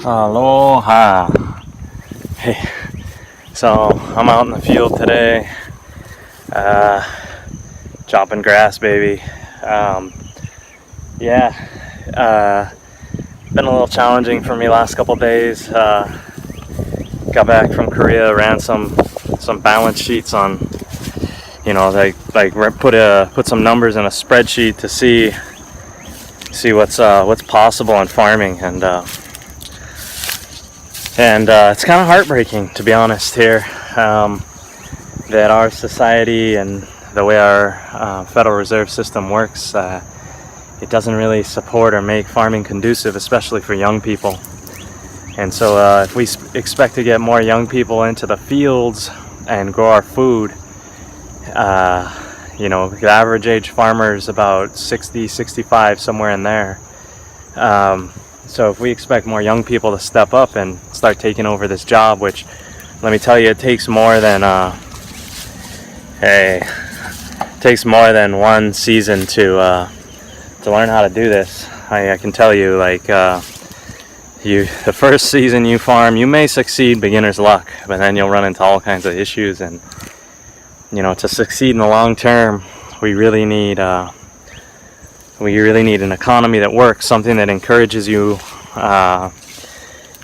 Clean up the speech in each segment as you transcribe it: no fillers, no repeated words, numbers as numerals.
Aloha. Hey, so I'm out in the field today, chopping grass, baby. Yeah, been a little challenging for me last couple days. Got back from Korea, ran some balance sheets on, put some numbers in a spreadsheet to see what's possible in farming, and it's kind of heartbreaking, to be honest, here, that our society and the way our Federal Reserve System works, it doesn't really support or make farming conducive, especially for young people. And so if we expect to get more young people into the fields and grow our food, the average age farmer is about 60, 65, somewhere in there. So if we expect more young people to step up and start taking over this job, which, let me tell you, it takes more than one season to learn how to do this. I can tell you, the first season you farm, you may succeed, beginner's luck, but then you'll run into all kinds of issues. And to succeed in the long term, we really need an economy that works, something that encourages you. I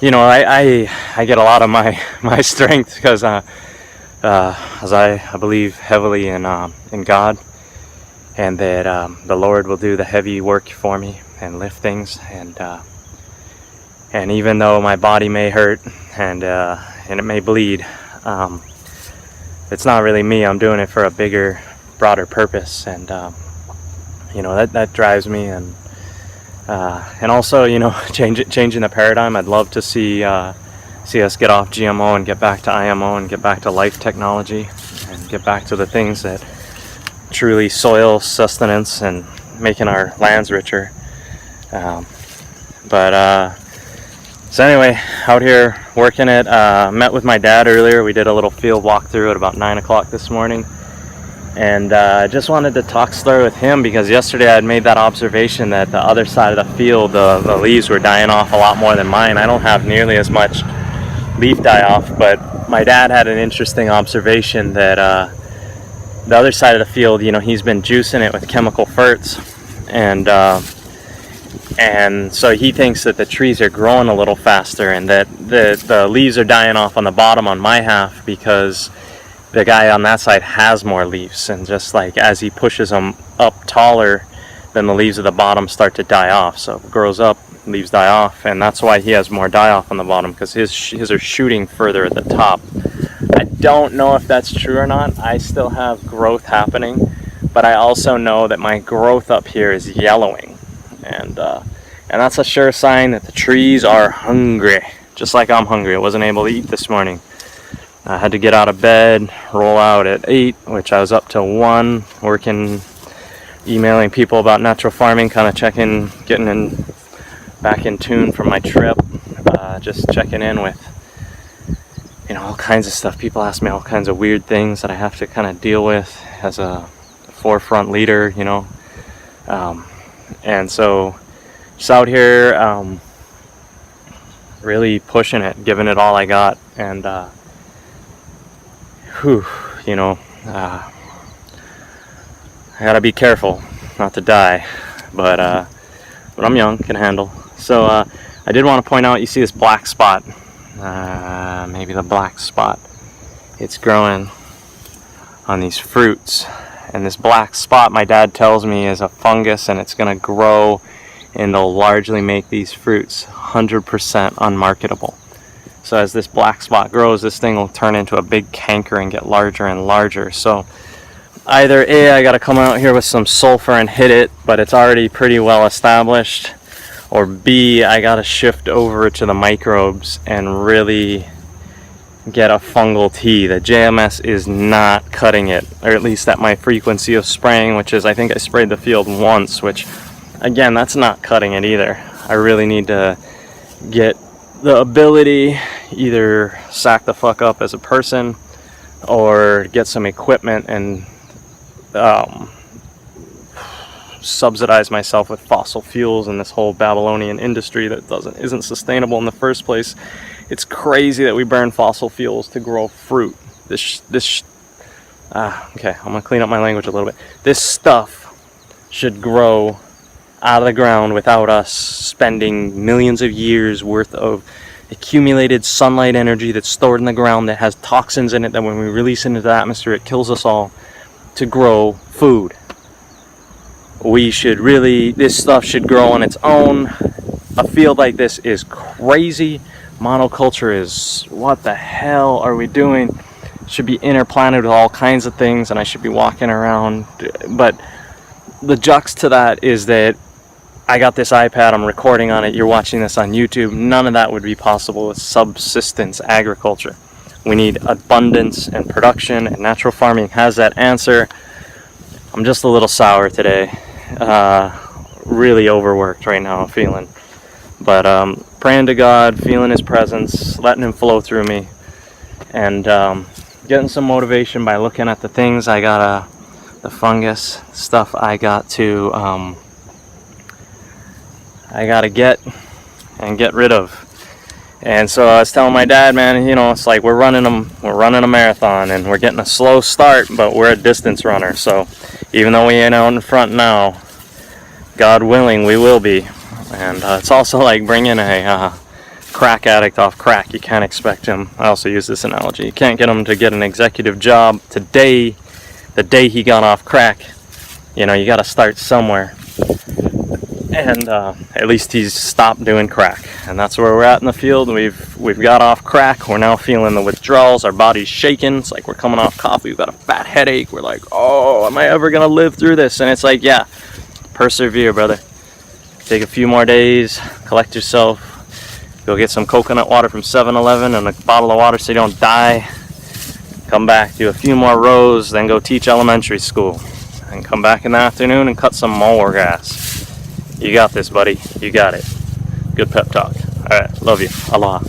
get a lot of my strength because as I believe heavily in God, and that the Lord will do the heavy work for me and lift things, and even though my body may hurt and it may bleed, it's not really me. I'm doing it for a bigger, broader purpose, and that drives me. And also, changing the paradigm. I'd love to see us get off GMO and get back to IMO and get back to life technology and get back to the things that truly soil sustenance and making our lands richer. So anyway, out here working it. Met with my dad earlier. We did a little field walkthrough at about 9 o'clock this morning. And I just wanted to talk story with him because yesterday I had made that observation that the other side of the field, the leaves were dying off a lot more than mine. I don't have nearly as much leaf die off, but my dad had an interesting observation that the other side of the field, he's been juicing it with chemical ferts, and so he thinks that the trees are growing a little faster and that the leaves are dying off on the bottom on my half because the guy on that side has more leaves, and just like as he pushes them up taller, then the leaves at the bottom start to die off. So it grows up, leaves die off, and that's why he has more die off on the bottom, because his are shooting further at the top. I don't know if that's true or not. I still have growth happening, but I also know that my growth up here is yellowing, and that's a sure sign that the trees are hungry, just like I'm hungry. I wasn't able to eat this morning. I had to get out of bed, roll out at 8, which I was up to 1, working, emailing people about natural farming, kind of checking, getting back in tune from my trip, just checking in with, all kinds of stuff. People ask me all kinds of weird things that I have to kind of deal with as a forefront leader, and so just out here, really pushing it, giving it all I got, and I gotta be careful not to die, but I'm young, can handle. So I did want to point out, you see this black spot, maybe the black spot, it's growing on these fruits, and this black spot, my dad tells me, is a fungus, and it's gonna grow and they'll largely make these fruits 100% unmarketable. So as this black spot grows, this thing will turn into a big canker and get larger and larger. So either A, I gotta come out here with some sulfur and hit it, but it's already pretty well established, or B, I gotta shift over to the microbes and really get a fungal tea. The JMS is not cutting it, or at least at my frequency of spraying, which is, I think I sprayed the field once, which again, that's not cutting it either. I really need to get the ability, either sack the fuck up as a person or get some equipment and subsidize myself with fossil fuels and this whole Babylonian industry that isn't sustainable in the first place. It's crazy that we burn fossil fuels to grow fruit. Okay, I'm gonna clean up my language a little bit. This stuff should grow out of the ground without us spending millions of years worth of accumulated sunlight energy that's stored in the ground that has toxins in it that when we release into the atmosphere it kills us all, to grow food. This stuff should grow on its own. A field like this is crazy. Monoculture is, what the hell are we doing? Should be interplanted with all kinds of things, and I should be walking around. But the jux to that is that I got this iPad, I'm recording on it, you're watching this on YouTube. None of that would be possible with subsistence agriculture. We need abundance and production, and natural farming has that answer. I'm just a little sour today. Really overworked right now, I'm feeling. But praying to God, feeling His presence, letting Him flow through me, and getting some motivation by looking at the things I gotta, the fungus stuff I got to get and get rid of. And so I was telling my dad, man, you know, it's like we're running a marathon and we're getting a slow start, but we're a distance runner. So even though we ain't out in front now, God willing, we will be. And it's also like bringing a crack addict off crack. You can't expect him. I also use this analogy. You can't get him to get an executive job today, the day he got off crack. You know, you got to start somewhere. And at least he's stopped doing crack, and that's where we're at in the field. We've got off crack. We're now feeling the withdrawals. Our body's shaking. It's like we're coming off coffee. We've got a fat headache. We're like, oh, am I ever gonna live through this? And it's like, yeah, persevere, brother. Take a few more days. Collect yourself. Go get some coconut water from 7-Eleven and a bottle of water so you don't die. Come back, do a few more rows, then go teach elementary school, and come back in the afternoon and cut some more grass. You got this, buddy. You got it. Good pep talk. All right. Love you. Aloha.